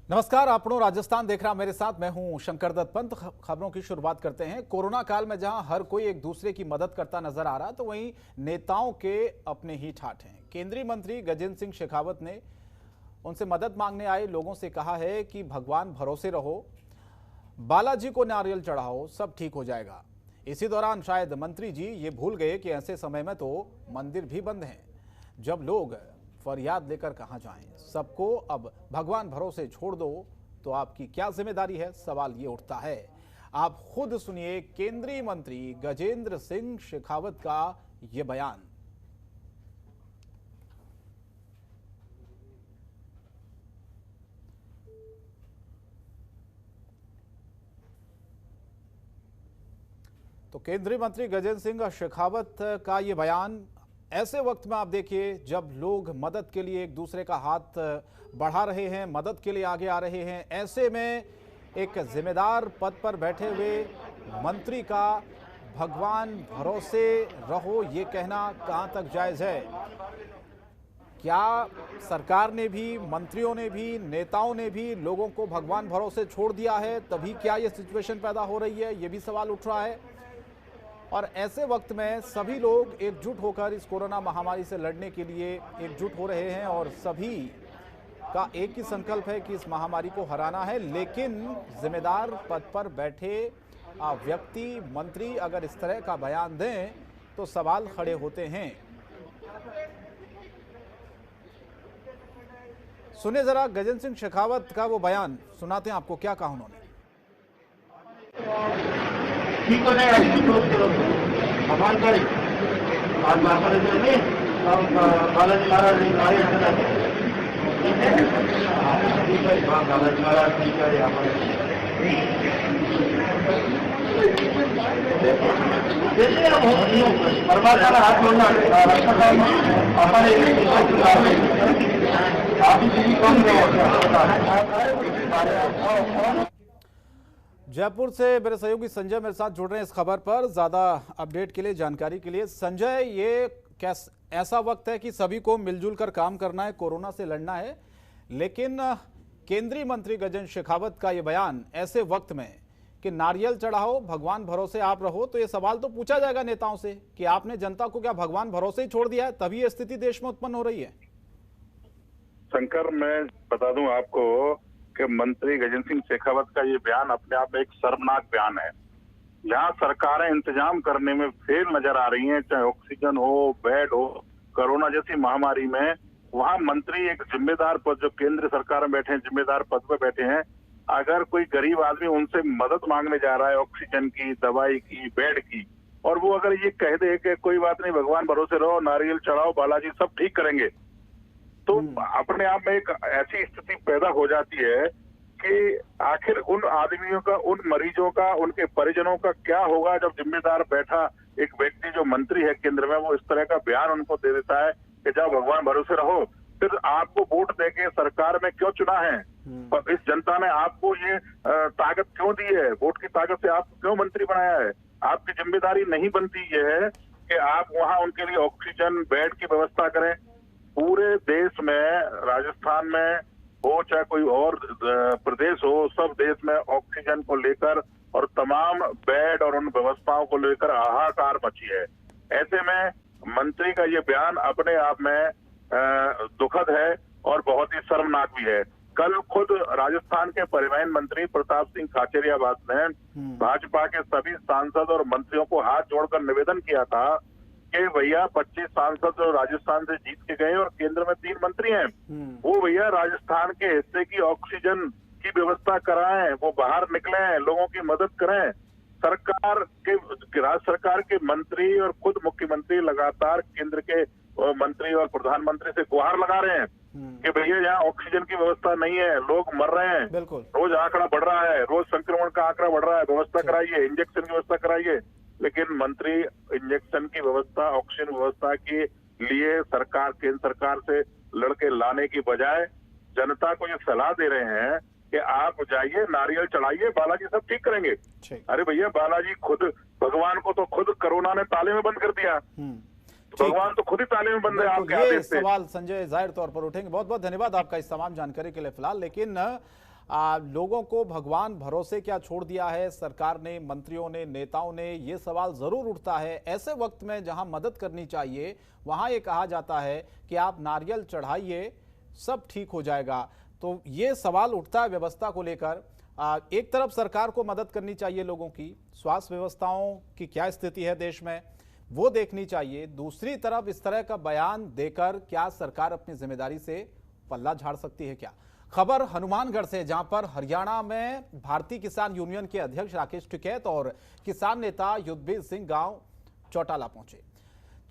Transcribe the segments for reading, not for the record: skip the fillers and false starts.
नमस्कार, आपनों राजस्थान देख रहा मेरे साथ मैं हूं शंकर दत्त पंत। खबरों की शुरुआत करते हैं। कोरोना काल में जहां हर कोई एक दूसरे की मदद करता नजर आ रहा, तो वहीं नेताओं के अपने ही ठाठ हैं। केंद्रीय मंत्री गजेंद्र सिंह शेखावत ने उनसे मदद मांगने आए लोगों से कहा है कि भगवान भरोसे रहो, बालाजी को नारियल चढ़ाओ, सब ठीक हो जाएगा। इसी दौरान शायद मंत्री जी ये भूल गए कि ऐसे समय में तो मंदिर भी बंद हैं। जब लोग फरियाद लेकर कहां जाएं? सबको अब भगवान भरोसे छोड़ दो तो आपकी क्या जिम्मेदारी है? सवाल ये उठता है। आप खुद सुनिए केंद्रीय मंत्री गजेंद्र सिंह शेखावत का ये बयान। तो केंद्रीय मंत्री गजेंद्र सिंह शेखावत का ये बयान ऐसे वक्त में आप देखिए जब लोग मदद के लिए एक दूसरे का हाथ बढ़ा रहे हैं, मदद के लिए आगे आ रहे हैं। ऐसे में एक जिम्मेदार पद पर बैठे हुए मंत्री का भगवान भरोसे रहो ये कहना कहां तक जायज है? क्या सरकार ने भी, मंत्रियों ने भी, नेताओं ने भी लोगों को भगवान भरोसे छोड़ दिया है? तभी क्या ये सिचुएशन पैदा हो रही है? ये भी सवाल उठ रहा है। और ऐसे वक्त में सभी लोग एकजुट होकर इस कोरोना महामारी से लड़ने के लिए एकजुट हो रहे हैं और सभी का एक ही संकल्प है कि इस महामारी को हराना है। लेकिन जिम्मेदार पद पर बैठे व्यक्ति, मंत्री अगर इस तरह का बयान दें तो सवाल खड़े होते हैं। सुने जरा गजेंद्र सिंह शेखावत का वो बयान, सुनाते हैं आपको क्या कहा उन्होंने। ठीक हो जाएगा, भगवान करे। आज में बालाजी महाराज ने कार्य करना है। बालाजी महाराज ठीक है। यहाँ पर जैसे परमात्मा का हाथ जोड़ना जयपुर से मेरे सहयोगी संजय मेरे साथ जुड़ रहे हैं इस खबर पर ज्यादा अपडेट के लिए, जानकारी के लिए। संजय, ये ऐसा वक्त है कि सभी को मिलजुल कर काम करना है, कोरोना से लड़ना है, लेकिन केंद्रीय मंत्री गजेंद्र शेखावत का ये बयान ऐसे वक्त में कि नारियल चढ़ाओ, भगवान भरोसे आप रहो, तो ये सवाल तो पूछा जाएगा नेताओं से कि आपने जनता को क्या भगवान भरोसे ही छोड़ दिया है? तभी ये स्थिति देश में उत्पन्न हो रही है। शंकर, मैं बता दूं आपको कि मंत्री गजेंद्र सिंह शेखावत का ये बयान अपने आप में एक शर्मनाक बयान है। यहाँ सरकारें इंतजाम करने में फेल नजर आ रही हैं, चाहे ऑक्सीजन हो, बेड हो, कोरोना जैसी महामारी में, वहाँ मंत्री एक जिम्मेदार पद, जो केंद्र सरकार में बैठे हैं, जिम्मेदार पद पर बैठे हैं, अगर कोई गरीब आदमी उनसे मदद मांगने जा रहा है ऑक्सीजन की, दवाई की, बेड की, और वो अगर ये कह दे कि कोई बात नहीं, भगवान भरोसे रहो, नारियल चढ़ाओ, बालाजी सब ठीक करेंगे, तो अपने आप में एक ऐसी स्थिति पैदा हो जाती है कि आखिर उन आदमियों का, उन मरीजों का, उनके परिजनों का क्या होगा जब जिम्मेदार बैठा एक व्यक्ति जो मंत्री है केंद्र में, वो इस तरह का बयान उनको दे देता है कि जाओ भगवान भरोसे रहो। फिर आपको वोट देके सरकार में क्यों चुना है? और इस जनता ने आपको ये ताकत क्यों दी है? वोट की ताकत से आपको क्यों मंत्री बनाया है? आपकी जिम्मेदारी नहीं बनती ये है कि आप वहां उनके लिए ऑक्सीजन, बेड की व्यवस्था करें? पूरे देश में, राजस्थान में हो चाहे कोई और प्रदेश हो, सब देश में ऑक्सीजन को लेकर और तमाम बेड और उन व्यवस्थाओं को लेकर हाहाकार मची है। ऐसे में मंत्री का ये बयान अपने आप में दुखद है और बहुत ही शर्मनाक भी है। कल खुद राजस्थान के परिवहन मंत्री प्रताप सिंह खाचरियावास ने भाजपा के सभी सांसद और मंत्रियों को हाथ जोड़कर निवेदन किया था कि भैया 25 सांसद जो राजस्थान से जीत के गए और केंद्र में 3 मंत्री हैं, वो भैया राजस्थान के हिस्से की ऑक्सीजन की व्यवस्था कराएं, वो बाहर निकलें, लोगों की मदद करें। सरकार के, राज्य सरकार के मंत्री और खुद मुख्यमंत्री लगातार केंद्र के मंत्री और प्रधानमंत्री से गुहार लगा रहे हैं कि भैया यहाँ ऑक्सीजन की व्यवस्था नहीं है, लोग मर रहे हैं, रोज आंकड़ा बढ़ रहा है, रोज संक्रमण का आंकड़ा बढ़ रहा है, व्यवस्था कराइए, इंजेक्शन की व्यवस्था कराइए। लेकिन मंत्री इंजेक्शन की व्यवस्था, ऑक्सीजन व्यवस्था के लिए सरकार, केंद्र सरकार से लड़के लाने की बजाय जनता को ये सलाह दे रहे हैं कि आप जाइए, नारियल चढ़ाइए, बालाजी सब ठीक करेंगे। अरे भैया, बालाजी खुद, भगवान को तो खुद कोरोना ने ताले में बंद कर दिया, तो भगवान तो खुद ही ताले में बंद है आपके आदेश से। सवाल संजय जाहिर तौर पर उठेंगे। बहुत बहुत धन्यवाद आपका इस तमाम जानकारी के लिए फिलहाल। लेकिन लोगों को भगवान भरोसे क्या छोड़ दिया है सरकार ने, मंत्रियों ने, नेताओं ने, ये सवाल जरूर उठता है। ऐसे वक्त में जहां मदद करनी चाहिए वहां ये कहा जाता है कि आप नारियल चढ़ाइए, सब ठीक हो जाएगा। तो ये सवाल उठता है व्यवस्था को लेकर। एक तरफ सरकार को मदद करनी चाहिए लोगों की, स्वास्थ्य व्यवस्थाओं की क्या स्थिति है देश में वो देखनी चाहिए। दूसरी तरफ इस तरह का बयान देकर क्या सरकार अपनी जिम्मेदारी से पल्ला झाड़ सकती है क्या? खबर हनुमानगढ़ से, जहां पर हरियाणा में भारतीय किसान यूनियन के अध्यक्ष राकेश टिकैत और किसान नेता युद्धवीर सिंह गांव चौटाला पहुंचे।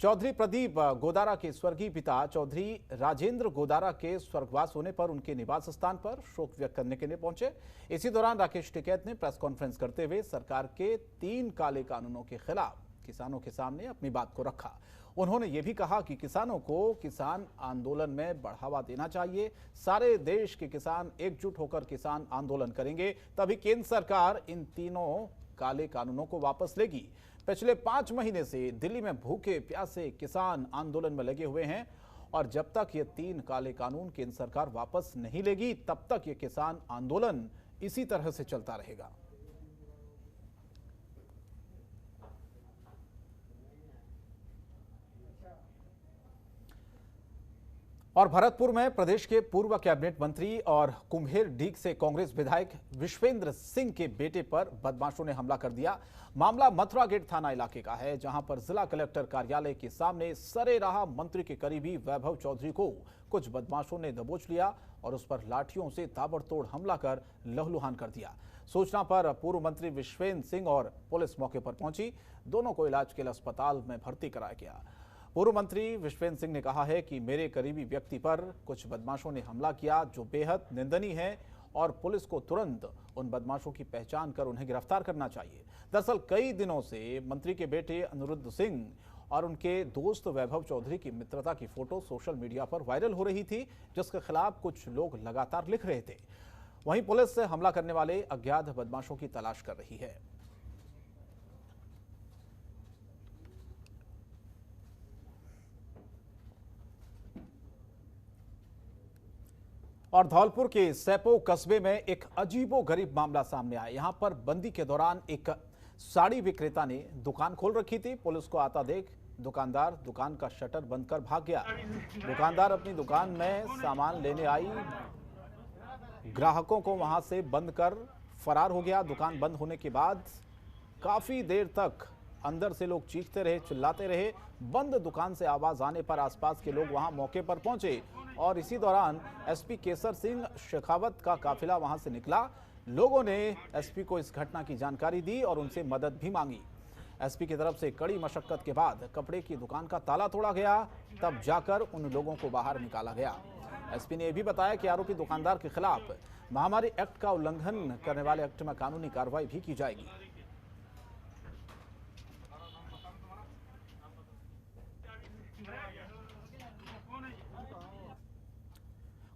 चौधरी प्रदीप गोदारा के स्वर्गीय पिता चौधरी राजेंद्र गोदारा के स्वर्गवास होने पर उनके निवास स्थान पर शोक व्यक्त करने के लिए पहुंचे। इसी दौरान राकेश टिकैत ने प्रेस कॉन्फ्रेंस करते हुए सरकार के 3 काले कानूनों के खिलाफ किसानों के सामने अपनी बात को रखा। उन्होंने ये भी कहा कि किसानों को किसान आंदोलन में बढ़ावा देना चाहिए। सारे देश के किसान एकजुट होकर किसान आंदोलन करेंगे, तभी केंद्र सरकार इन तीनों काले कानूनों को वापस लेगी। पिछले 5 महीने से दिल्ली में भूखे प्यासे किसान आंदोलन में लगे हुए हैं और जब तक ये 3 काले कानून केंद्र सरकार वापस नहीं लेगी तब तक ये किसान आंदोलन इसी तरह से चलता रहेगा। और भरतपुर में प्रदेश के पूर्व कैबिनेट मंत्री और कुम्हेर डीग से कांग्रेस विधायक विश्वेंद्र सिंह के बेटे पर बदमाशों ने हमला कर दिया। मामला मथुरा गेट थाना इलाके का है, जहां पर जिला कलेक्टर कार्यालय के सामने सरेराह मंत्री के करीबी वैभव चौधरी को कुछ बदमाशों ने दबोच लिया और उस पर लाठियों से ताबड़तोड़ हमला कर लहूलुहान कर दिया। सूचना पर पूर्व मंत्री विश्वेंद्र सिंह और पुलिस मौके पर पहुंची। दोनों को इलाज के लिए अस्पताल में भर्ती कराया गया। पूर्व मंत्री विश्वेंद्र सिंह ने कहा है कि मेरे करीबी व्यक्ति पर कुछ बदमाशों ने हमला किया जो बेहद निंदनीय है और पुलिस को तुरंत उन बदमाशों की पहचान कर उन्हें गिरफ्तार करना चाहिए। दरअसल कई दिनों से मंत्री के बेटे अनिरुद्ध सिंह और उनके दोस्त वैभव चौधरी की मित्रता की फोटो सोशल मीडिया पर वायरल हो रही थी, जिसके खिलाफ कुछ लोग लगातार लिख रहे थे। वहीं पुलिस से हमला करने वाले अज्ञात बदमाशों की तलाश कर रही है। और धौलपुर के सैपो कस्बे में एक अजीबोगरीब मामला सामने आया। यहां पर बंदी के दौरान एक साड़ी विक्रेता ने दुकान खोल रखी थी। पुलिस को आता देख दुकानदार दुकान का शटर बंद कर भाग गया। दुकानदार अपनी दुकान में सामान लेने आई ग्राहकों को वहां से बंद कर फरार हो गया। दुकान बंद होने के बाद काफी देर तक अंदर से लोग चीखते रहे, चिल्लाते रहे। बंद दुकान से आवाज आने पर आसपास के लोग वहां मौके पर पहुंचे और इसी दौरान एसपी केसर सिंह शेखावत का काफिला वहां से निकला। लोगों ने एसपी को इस घटना की जानकारी दी और उनसे मदद भी मांगी। एसपी की तरफ से कड़ी मशक्कत के बाद कपड़े की दुकान का ताला तोड़ा गया, तब जाकर उन लोगों को बाहर निकाला गया। एसपी ने यह भी बताया कि आरोपी दुकानदार के खिलाफ महामारी एक्ट का उल्लंघन करने वाले एक्ट में कानूनी कार्रवाई भी की जाएगी।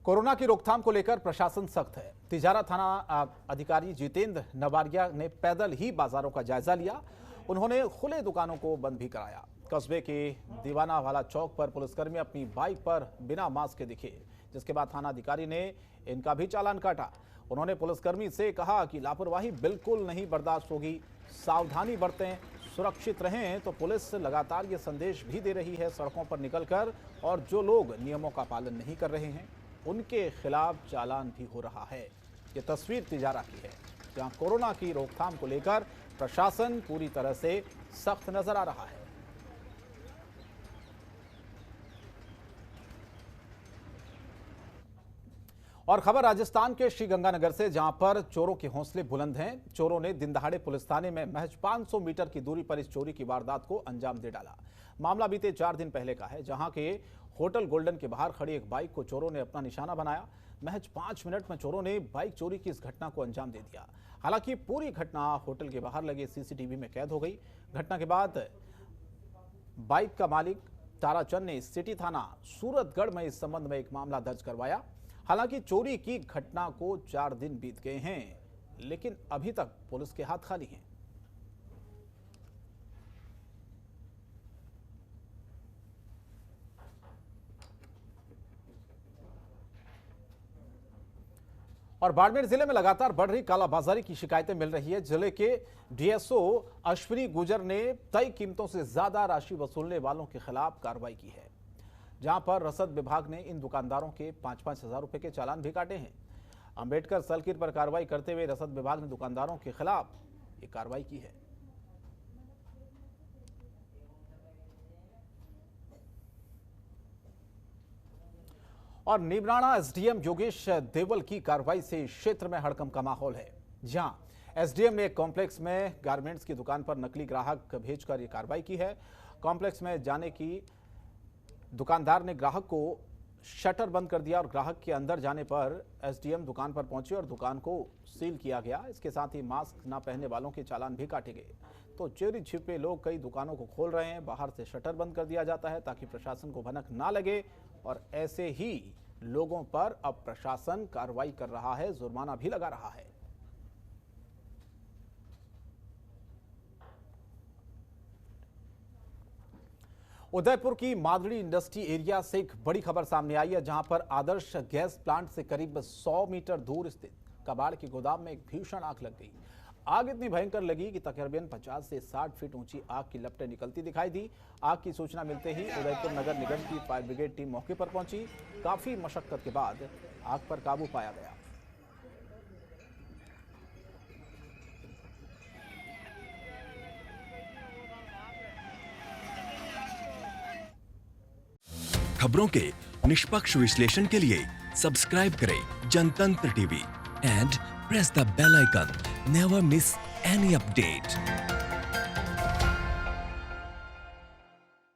कोरोना की रोकथाम को लेकर प्रशासन सख्त है। तिजारा थाना अधिकारी जितेंद्र नवारिया ने पैदल ही बाजारों का जायजा लिया। उन्होंने खुले दुकानों को बंद भी कराया। कस्बे के दीवाना वाला चौक पर पुलिसकर्मी अपनी बाइक पर बिना मास्क के दिखे, जिसके बाद थाना अधिकारी ने इनका भी चालान काटा। उन्होंने पुलिसकर्मी से कहा कि लापरवाही बिल्कुल नहीं बर्दाश्त होगी, सावधानी बरतें, सुरक्षित रहें। तो पुलिस लगातार ये संदेश भी दे रही है सड़कों पर निकलकर, और जो लोग नियमों का पालन नहीं कर रहे हैं उनके खिलाफ चालान भी हो रहा है। ये तस्वीर तिजारा की है, जहां कोरोना की रोकथाम को लेकर प्रशासन पूरी तरह से सख्त नजर आ रहा है। और खबर राजस्थान के श्रीगंगानगर से, जहां पर चोरों के हौसले बुलंद हैं। चोरों ने दिन दहाड़े पुलिस थाने में महज 500 मीटर की दूरी पर इस चोरी की वारदात को अंजाम दे डाला। मामला बीते 4 दिन पहले का है, जहां के होटल गोल्डन के बाहर खड़ी एक बाइक को चोरों ने अपना निशाना बनाया। महज 5 मिनट में चोरों ने बाइक चोरी की इस घटना को अंजाम दे दिया। हालांकि पूरी घटना होटल के बाहर लगे सीसीटीवी में कैद हो गई। घटना के बाद बाइक का मालिक ताराचंद ने सिटी थाना सूरतगढ़ में इस संबंध में एक मामला दर्ज करवाया। हालांकि चोरी की घटना को 4 दिन बीत गए हैं, लेकिन अभी तक पुलिस के हाथ खाली हैं। और बाड़मेर जिले में लगातार बढ़ रही कालाबाजारी की शिकायतें मिल रही है। जिले के डीएसओ अश्विनी गुजर ने तय कीमतों से ज्यादा राशि वसूलने वालों के खिलाफ कार्रवाई की है, जहां पर रसद विभाग ने इन दुकानदारों के 5-5 हजार रुपए के चालान भी काटे हैं। अंबेडकर सर्किट पर कार्रवाई करते हुए रसद विभाग ने दुकानदारों के खिलाफ ये कार्रवाई की है। और नीमराणा एसडीएम योगेश देवल की कार्रवाई से क्षेत्र में हड़कंप का माहौल है, जहां एसडीएम ने एक कॉम्प्लेक्स में गारमेंट्स की दुकान पर नकली ग्राहक भेजकर यह कार्रवाई की है। कॉम्प्लेक्स में जाने की दुकानदार ने ग्राहक को शटर बंद कर दिया और ग्राहक के अंदर जाने पर एसडीएम दुकान पर पहुंचे और दुकान को सील किया गया। इसके साथ ही मास्क न पहनने वालों के चालान भी काटे गए। तो चोरी छिपे लोग कई दुकानों को खोल रहे हैं, बाहर से शटर बंद कर दिया जाता है ताकि प्रशासन को भनक ना लगे, और ऐसे ही लोगों पर अब प्रशासन कार्रवाई कर रहा है, जुर्माना भी लगा रहा है। उदयपुर की मादड़ी इंडस्ट्री एरिया से एक बड़ी खबर सामने आई है, जहां पर आदर्श गैस प्लांट से करीब 100 मीटर दूर स्थित कबाड़ के गोदाम में एक भीषण आग लग गई। आग इतनी भयंकर लगी कि तकरीबन 50 से 60 फीट ऊंची आग की लपटें निकलती दिखाई दी। आग की सूचना मिलते ही उदयपुर नगर निगम की फायर ब्रिगेड टीम मौके पर पहुंची। काफी मशक्कत के बाद आग पर काबू पाया गया। खबरों के निष्पक्ष विश्लेषण के लिए सब्सक्राइब करें Jantantra TV and press the bell icon. Never miss any update.